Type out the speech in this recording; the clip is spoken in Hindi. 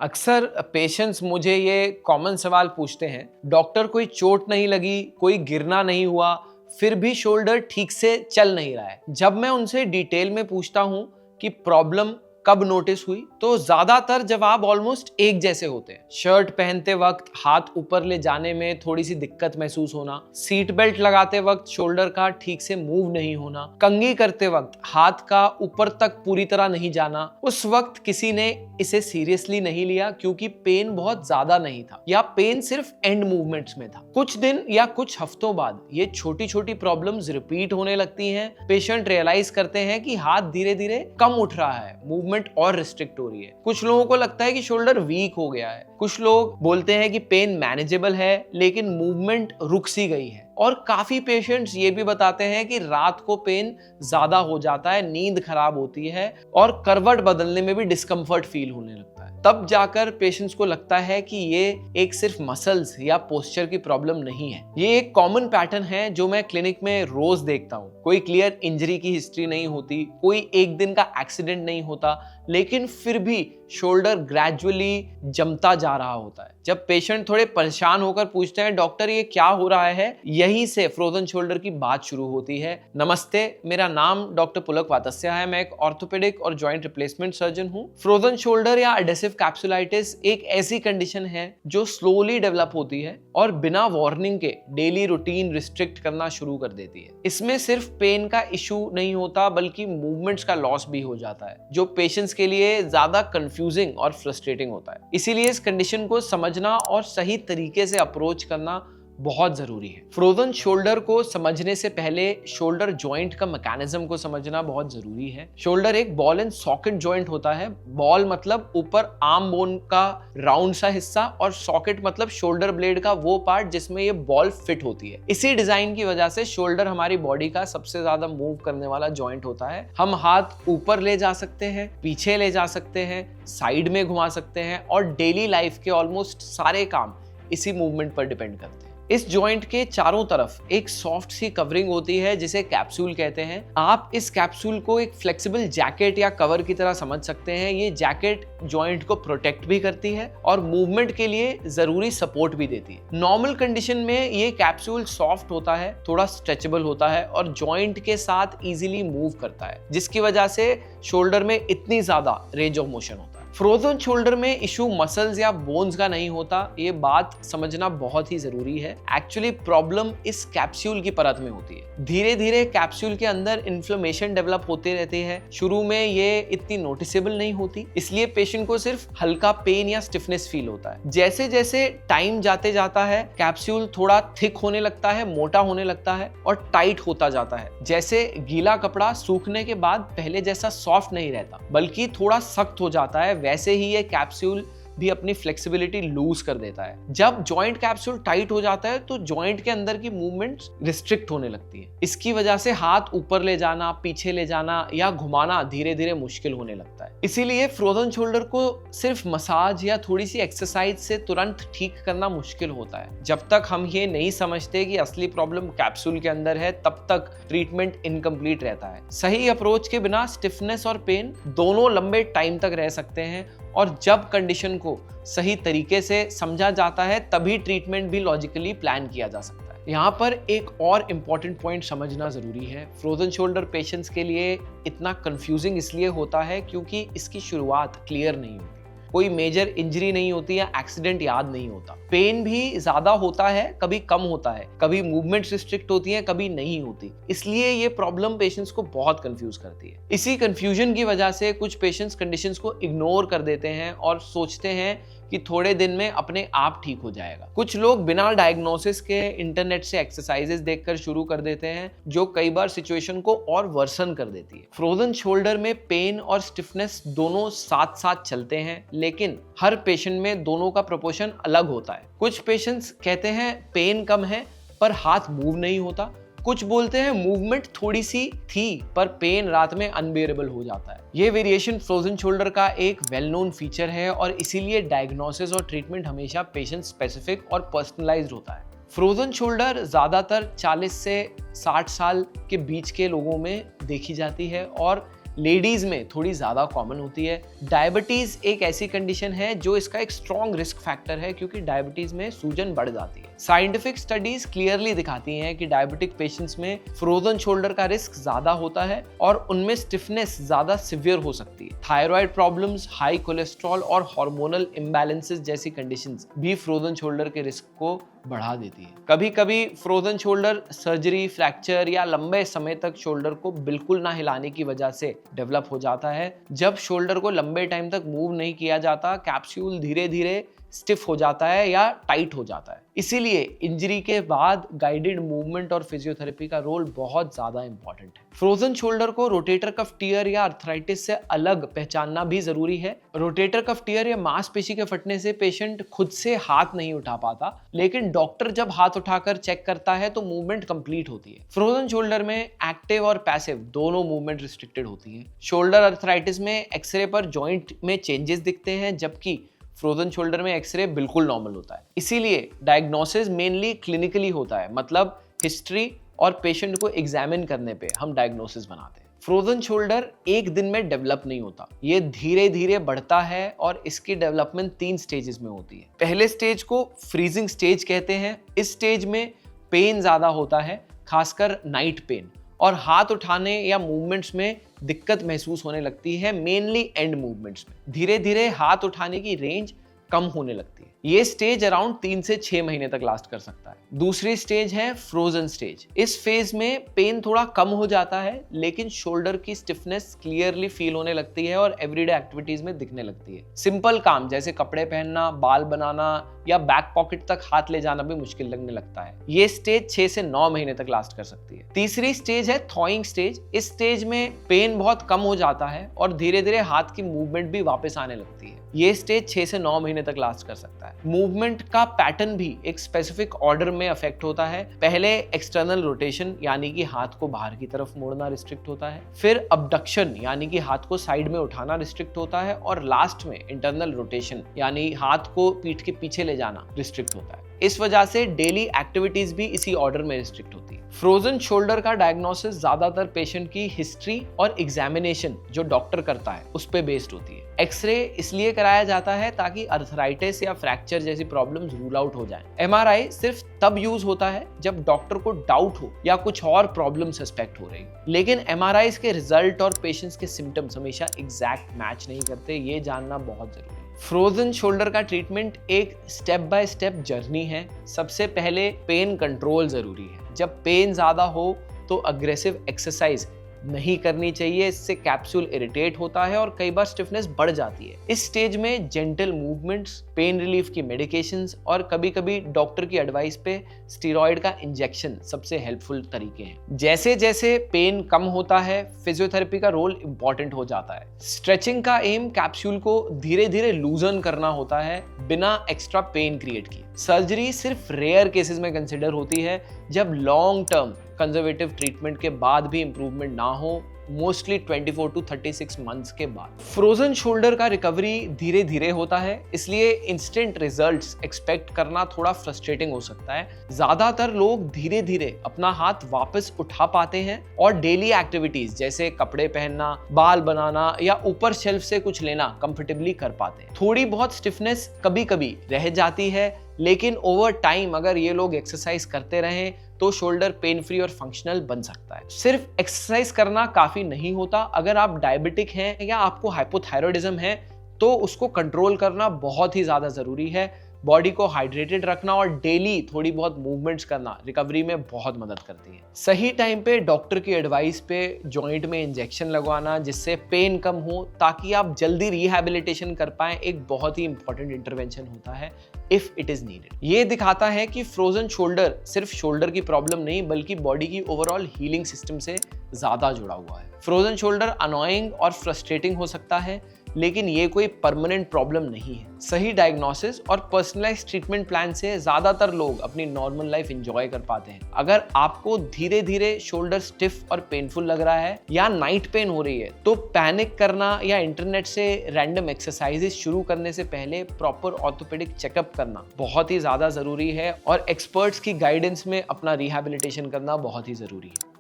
अक्सर पेशेंट्स मुझे ये कॉमन सवाल पूछते हैं, डॉक्टर कोई चोट नहीं लगी, कोई गिरना नहीं हुआ, फिर भी शोल्डर ठीक से चल नहीं रहा है। जब मैं उनसे डिटेल में पूछता हूँ कि प्रॉब्लम कब नोटिस हुई, तो ज्यादातर जवाब ऑलमोस्ट एक जैसे होते हैं। शर्ट पहनते वक्त हाथ ऊपर ले जाने में थोड़ी सी दिक्कत महसूस होना, सीट बेल्ट लगाते वक्त शोल्डर का ठीक से मूव नहीं होना, कंघी करते वक्त हाथ का ऊपर तक पूरी तरह नहीं जाना। उस वक्त किसी ने इसे सीरियसली नहीं लिया क्योंकि पेन बहुत ज्यादा नहीं था या पेन सिर्फ एंड मूवमेंट्स में था। कुछ दिन या कुछ हफ्तों बाद ये छोटी छोटी प्रॉब्लम्स रिपीट होने लगती हैं। पेशेंट रियलाइज करते हैं कि हाथ धीरे धीरे कम उठ रहा है, मूवमेंट और रिस्ट्रिक्ट हो रही है। कुछ लोगों को लगता है कि शोल्डर वीक हो गया है, कुछ लोग बोलते हैं कि पेन मैनेजेबल है लेकिन मूवमेंट रुक सी गई है, और काफी पेशेंट्स ये भी बताते हैं कि रात को पेन ज्यादा हो जाता है, नींद खराब होती है और करवट बदलने में भी डिस्कम्फर्ट फील होने लगता है। तब जाकर पेशेंट्स को लगता है कि ये एक सिर्फ मसल्स या पोस्चर की प्रॉब्लम नहीं है। ये एक कॉमन पैटर्न है जो मैं क्लिनिक में रोज देखता हूँ। कोई क्लियर इंजरी की हिस्ट्री नहीं होती, कोई एक दिन का एक्सीडेंट नहीं होता, लेकिन फिर भी शोल्डर ग्रेजुअली जमता जा रहा होता है। जब पेशेंट थोड़े परेशान होकर पूछते हैं, डॉक्टर ये क्या हो रहा है, यहीं से फ्रोजन शोल्डर की बात शुरू होती है। नमस्ते, मेरा नाम डॉक्टर पुलक वातस्या है। मैं एक ऑर्थोपेडिक और जॉइंट रिप्लेसमेंट सर्जन हूँ। फ्रोजन शोल्डर या एडेसिव कैप्सुलाइटिस एक ऐसी कंडीशन है जो स्लोली डेवलप होती है और बिना वार्निंग के डेली रूटीन रिस्ट्रिक्ट करना शुरू कर देती है। इसमें सिर्फ पेन का इशू नहीं होता बल्कि मूवमेंट्स का लॉस भी हो जाता है, जो पेशेंट्स के लिए ज्यादा कंफ्यूजिंग और फ्रस्ट्रेटिंग होता है। इसीलिए इस कंडीशन को समझना और सही तरीके से अप्रोच करना बहुत जरूरी है। फ्रोजन शोल्डर को समझने से पहले शोल्डर जॉइंट का मैकेनिज्म को समझना बहुत जरूरी है। शोल्डर एक बॉल एंड सॉकेट जॉइंट होता है। बॉल मतलब ऊपर आर्म बोन का राउंड सा हिस्सा, और सॉकेट मतलब शोल्डर ब्लेड का वो पार्ट जिसमें ये बॉल फिट होती है। इसी डिजाइन की वजह से शोल्डर हमारी बॉडी का सबसे ज्यादा मूव करने वाला जॉइंट होता है। हम हाथ ऊपर ले जा सकते हैं, पीछे ले जा सकते हैं, साइड में घुमा सकते हैं, और डेली लाइफ के ऑलमोस्ट सारे काम इसी मूवमेंट पर डिपेंड करते हैं। इस जॉइंट के चारों तरफ एक सॉफ्ट सी कवरिंग होती है जिसे कैप्सूल कहते हैं। आप इस कैप्सूल को एक फ्लेक्सिबल जैकेट या कवर की तरह समझ सकते हैं। ये जैकेट जॉइंट को प्रोटेक्ट भी करती है और मूवमेंट के लिए जरूरी सपोर्ट भी देती है। नॉर्मल कंडीशन में ये कैप्सूल सॉफ्ट होता है, थोड़ा स्ट्रेचेबल होता है और जॉइंट के साथ इजीली मूव करता है, जिसकी वजह से शोल्डर में इतनी ज्यादा रेंज ऑफ मोशन होता है। फ्रोजन शोल्डर में इशू मसल्स या बोन्स का नहीं होता, ये बात समझना बहुत ही जरूरी है। एक्चुअली प्रॉब्लम इस कैप्सूल की परत में होती है। धीरे धीरे कैप्सूल के अंदर इन्फ्लेमेशन डेवलप होते रहते हैं। शुरू में ये इतनी नोटिसेबल नहीं होती, इसलिए पेशेंट को सिर्फ हल्का पेन या स्टिफनेस फील होता है। जैसे जैसे टाइम जाते जाता है, कैप्सूल थोड़ा थिक होने लगता है, मोटा होने लगता है और टाइट होता जाता है। जैसे गीला कपड़ा सूखने के बाद पहले जैसा सॉफ्ट नहीं रहता बल्कि थोड़ा सख्त हो जाता है, वैसे ही ये कैप्सूल भी अपनी फ्लेक्सिबिलिटी लूज कर देता है। जब जॉइंट कैप्सूल टाइट हो जाता है तो जॉइंट के अंदर की मूवमेंट्स रिस्ट्रिक्ट होने लगती है। इसकी वजह से हाथ ऊपर ले जाना, पीछे ले जाना या घुमाना धीरे धीरे मुश्किल होने लगता है। इसीलिए फ्रोजन शोल्डर को सिर्फ मसाज या थोड़ी सी एक्सरसाइज से तुरंत ठीक करना मुश्किल होता है। जब तक हम ये नहीं समझते कि असली प्रॉब्लम कैप्सूल के अंदर है, तब तक ट्रीटमेंट इनकम्प्लीट रहता है। सही अप्रोच के बिना स्टिफनेस और पेन दोनों लंबे टाइम तक रह सकते हैं, और जब कंडीशन को सही तरीके से समझा जाता है तभी ट्रीटमेंट भी लॉजिकली प्लान किया जा सकता है। यहाँ पर एक और इम्पॉर्टेंट पॉइंट समझना जरूरी है। फ्रोजन शोल्डर पेशेंट्स के लिए इतना कंफ्यूजिंग इसलिए होता है क्योंकि इसकी शुरुआत क्लियर नहीं होती। कोई मेजर इंजरी नहीं होती या एक्सीडेंट याद नहीं होता। पेन भी ज्यादा होता है, कभी कम होता है, कभी मूवमेंट रिस्ट्रिक्ट होती है, कभी नहीं होती। इसलिए ये प्रॉब्लम पेशेंट्स को बहुत कंफ्यूज करती है। इसी कंफ्यूजन की वजह से कुछ पेशेंट्स कंडीशंस को इग्नोर कर देते हैं और सोचते हैं कि थोड़े दिन में अपने आप ठीक हो जाएगा। कुछ लोग बिना डायग्नोसिस के इंटरनेट से एक्सरसाइजेस देखकर शुरू कर देते हैं, जो कई बार सिचुएशन को और वर्सन कर देती है। फ्रोजन शोल्डर में पेन और स्टिफनेस दोनों साथ साथ चलते हैं, लेकिन हर पेशेंट में दोनों का प्रोपोर्शन अलग होता है। कुछ पेशेंट्स कहते हैं पेन कम है पर हाथ मूव नहीं होता, कुछ बोलते हैं मूवमेंट थोड़ी सी थी पर पेन रात में अनबेरेबल हो जाता है। ये वेरिएशन फ्रोजन शोल्डर का एक वेल नोन फीचर है और इसीलिए डायग्नोसिस और ट्रीटमेंट हमेशा पेशेंट स्पेसिफिक और पर्सनलाइज्ड होता है। फ्रोजन शोल्डर ज्यादातर 40 से 60 साल के बीच के लोगों में देखी जाती है और लेडीज में थोड़ी ज्यादा कॉमन होती है। डायबिटीज एक ऐसी कंडीशन है जो इसका एक स्ट्रॉन्ग रिस्क फैक्टर है, क्योंकि डायबिटीज में सूजन बढ़ जाती है। साइंटिफिक स्टडीज क्लियरली दिखाती हैं कि डायबिटिक पेशेंट्स में फ्रोजन शोल्डर का रिस्क ज्यादा होता है और उनमें स्टिफनेस ज्यादा सिवियर हो सकती है। थायराइड प्रॉब्लम्स, हाई कोलेस्ट्रॉल और हार्मोनल इम्बैलेंसेस जैसी कंडीशंस भी फ्रोजन शोल्डर के रिस्क को बढ़ा देती है। कभी कभी फ्रोजन शोल्डर सर्जरी, फ्रैक्चर या लंबे समय तक शोल्डर को बिल्कुल ना हिलाने की वजह से डेवलप हो जाता है। जब शोल्डर को लंबे टाइम तक मूव नहीं किया जाता, कैप्सूल धीरे धीरे स्टिफ हो जाता है या टाइट हो जाता है। इसीलिए इंजरी के बाद गाइडेड मूवमेंट और फिजियोथेरेपी का रोल बहुत ज्यादा इंपॉर्टेंट है। फ्रोजन शोल्डर को रोटेटर कफ टियर या अर्थराइटिस से अलग पहचानना भी जरूरी है। रोटेटर कफ टियर या मांसपेशी के फटने से पेशेंट खुद से हाथ नहीं उठा पाता, लेकिन डॉक्टर जब हाथ उठाकर चेक करता है तो मूवमेंट कंप्लीट होती है। फ्रोजन शोल्डर में एक्टिव और पैसिव दोनों मूवमेंट रिस्ट्रिक्टेड होती है। शोल्डर अर्थराइटिस में एक्सरे पर जॉइंट में चेंजेस दिखते हैं, जबकि फ्रोजन शोल्डर में एक्सरे बिल्कुल नॉर्मल होता है। इसीलिए डायग्नोसिस मेनली क्लिनिकली होता है, मतलब हिस्ट्री और पेशेंट को एग्जामिन करने पे हम डायग्नोसिस बनाते हैं। फ्रोजन शोल्डर एक दिन में डेवलप नहीं होता, ये धीरे धीरे बढ़ता है और इसकी डेवलपमेंट 3 स्टेजेस में होती है। पहले स्टेज को फ्रीजिंग स्टेज कहते हैं। इस स्टेज में पेन ज्यादा होता है, खासकर नाइट पेन, और हाथ उठाने या मूवमेंट्स में दिक्कत महसूस होने लगती है, मेनली एंड मूवमेंट्स में। धीरे धीरे हाथ उठाने की रेंज कम होने लगती है। ये स्टेज अराउंड 3 से 6 महीने तक लास्ट कर सकता है। दूसरी स्टेज है फ्रोजन स्टेज। इस फेज में पेन थोड़ा कम हो जाता है, लेकिन शोल्डर की स्टिफनेस क्लियरली फील होने लगती है और एवरीडे एक्टिविटीज में दिखने लगती है। सिंपल काम जैसे कपड़े पहनना, बाल बनाना या बैक पॉकेट तक हाथ ले जाना भी मुश्किल लगने लगता है। ये स्टेज 6 से 9 महीने तक लास्ट कर सकती है। तीसरी स्टेज है थॉइंग स्टेज। इस स्टेज में पेन बहुत कम हो जाता है और धीरे धीरे हाथ की मूवमेंट भी वापस आने लगती है। ये स्टेज 6 से 9 महीने तक लास्ट कर सकता है। मूवमेंट का पैटर्न भी एक स्पेसिफिक ऑर्डर में अफेक्ट होता है। पहले एक्सटर्नल रोटेशन यानी कि हाथ को बाहर की तरफ मोड़ना रिस्ट्रिक्ट होता है, फिर अबडक्शन यानी कि हाथ को साइड में उठाना रिस्ट्रिक्ट होता है, और लास्ट में इंटरनल रोटेशन यानी हाथ को पीठ के पीछे ले जाना रिस्ट्रिक्ट होता है। इस वजह से डेली एक्टिविटीज भी इसी ऑर्डर में रिस्ट्रिक्ट होती है। फ्रोजन शोल्डर का डायग्नोसिस ज्यादातर पेशेंट की हिस्ट्री और एग्जामिनेशन जो डॉक्टर करता है उस पे बेस्ड होती है। एक्सरे इसलिए कराया जाता है ताकि अर्थराइटिस या फ्रैक्चर जैसी प्रॉब्लम्स रूल आउट हो जाएं। एमआरआई सिर्फ तब यूज होता है जब डॉक्टर को डाउट हो या कुछ और प्रॉब्लम सस्पेक्ट हो रही हो, लेकिन एमआरआई के रिजल्ट और पेशेंट्स के सिम्टम्स हमेशा एग्जैक्ट मैच नहीं करते, ये जानना बहुत जरूरी है। फ्रोजन शोल्डर का ट्रीटमेंट एक स्टेप बाय स्टेप जर्नी है। सबसे पहले पेन कंट्रोल जरूरी है। जब पेन ज्यादा हो तो अग्रेसिव एक्सरसाइज नहीं करनी चाहिए, इससे कैप्सूल इरिटेट होता है और कई बार स्टिफनेस बढ़ जाती है। इस स्टेज में जेंटल मूवमेंट्स, पेन रिलीफ की मेडिकेशंस और कभी-कभी डॉक्टर की एडवाइस पे स्टेरॉइड का इंजेक्शन सबसे हेल्पफुल तरीके हैं। जैसे जैसे पेन कम होता है, फिजियोथेरेपी का रोल इंपॉर्टेंट हो जाता है। स्ट्रेचिंग का एम कैप्सूल को धीरे धीरे लूजन करना होता है बिना एक्स्ट्रा पेन क्रिएट किए। सर्जरी सिर्फ रेयर केसेस में कंसिडर होती है जब लॉन्ग टर्म कंजर्वेटिव ट्रीटमेंट के बाद भी इंप्रूवमेंट ना हो, मोस्टली 24 to 36 मंथ्स के बाद। फ्रोजन शोल्डर का रिकवरी धीरे धीरे होता है, इसलिए इंस्टेंट रिजल्ट्स एक्सपेक्ट करना थोड़ा फ्रस्ट्रेटिंग हो सकता है। ज्यादातर लोग धीरे धीरे अपना हाथ वापस उठा पाते हैं और डेली एक्टिविटीज जैसे कपड़े पहनना, बाल बनाना या ऊपर शेल्फ से कुछ लेना कंफर्टेबली कर पाते हैं। थोड़ी बहुत स्टिफनेस कभी कभी रह जाती है, लेकिन ओवर टाइम अगर ये लोग एक्सरसाइज करते रहें तो शोल्डर पेन फ्री और फंक्शनल बन सकता है। सिर्फ एक्सरसाइज करना काफी नहीं होता। अगर आप डायबिटिक हैं या आपको हाइपोथायरॉयडिज्म है तो उसको कंट्रोल करना बहुत ही ज्यादा जरूरी है। बॉडी को हाइड्रेटेड रखना और डेली थोड़ी बहुत मूवमेंट्स करना रिकवरी में बहुत मदद करती है। सही टाइम पे डॉक्टर की एडवाइस पे जॉइंट में इंजेक्शन लगवाना जिससे पेन कम हो ताकि आप जल्दी रिहैबिलिटेशन कर पाएं, एक बहुत ही इंपॉर्टेंट इंटरवेंशन होता है इफ इट इज नीडेड। ये दिखाता है कि फ्रोजन शोल्डर सिर्फ शोल्डर की प्रॉब्लम नहीं बल्कि बॉडी की ओवरऑल हीलिंग सिस्टम से ज्यादा जुड़ा हुआ है। फ्रोजन शोल्डर अनोइंग और फ्रस्ट्रेटिंग हो सकता है, लेकिन ये कोई परमानेंट प्रॉब्लम नहीं है। सही डायग्नोसिस और पर्सनलाइज्ड ट्रीटमेंट प्लान से ज्यादातर लोग अपनी नॉर्मल लाइफ एंजॉय कर पाते हैं। अगर आपको धीरे धीरे शोल्डर स्टिफ और पेनफुल लग रहा है या नाइट पेन हो रही है तो पैनिक करना या इंटरनेट से रैंडम एक्सरसाइजेस शुरू करने से पहले प्रॉपर ऑर्थोपेडिक चेकअप करना बहुत ही ज्यादा जरूरी है और एक्सपर्ट्स की गाइडेंस में अपना रिहैबिलिटेशन करना बहुत ही जरूरी है।